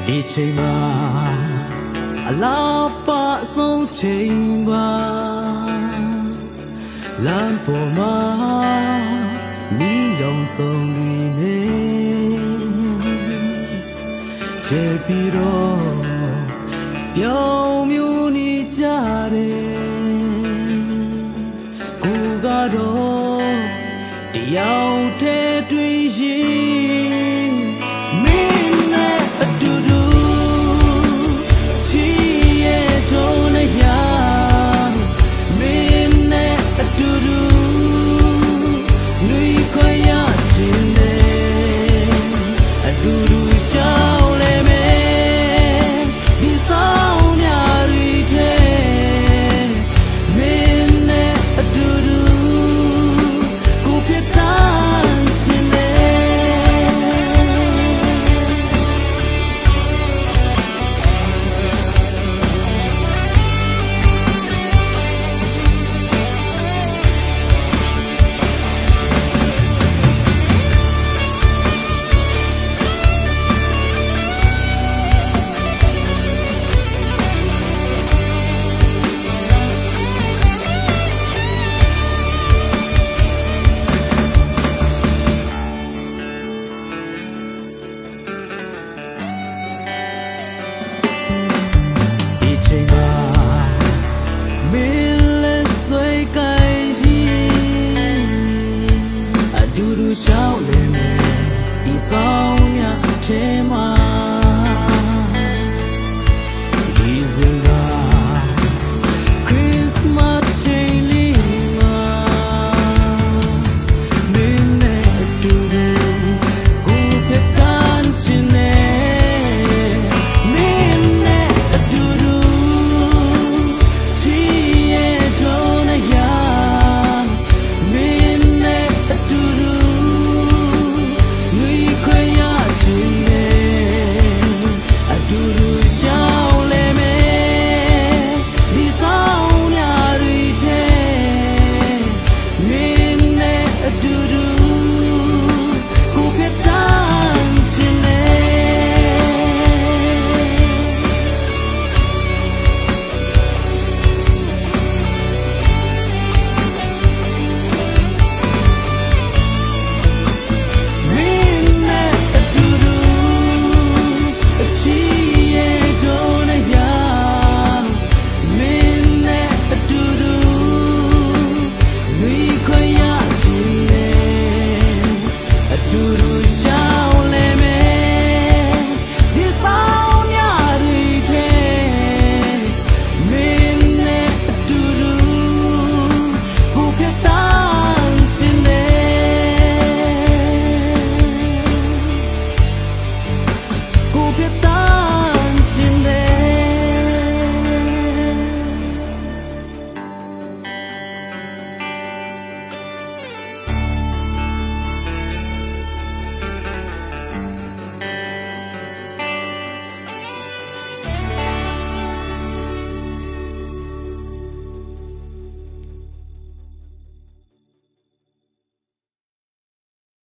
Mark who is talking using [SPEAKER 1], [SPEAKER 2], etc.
[SPEAKER 1] ဒီချိန်မှာအလားပါဆုံးချိန်ပါလမ်းပေါ်မှာမိရောင်ဆုံးတွေနဲ့ချေပြီးတော့ပြောင်းမြူနေကြတယ်ကိုကတော့တယောက်တည်းတွေ့ရင်မင်းနဲ့အတူတူချီရဲ့ထုံးနဲ့ရမင်းနဲ့အတူတူနှွေခွင့်ရခြင်းနဲ့အတူတူရှောင်းလဲမယ်ဒီဆောင်များရီထဲမင်းနဲ့အတူတူကိုဖြစ်တာခြင်းနဲ့ရှောင်းလဲမယ်ဒီဆောင်ရထဲမှာ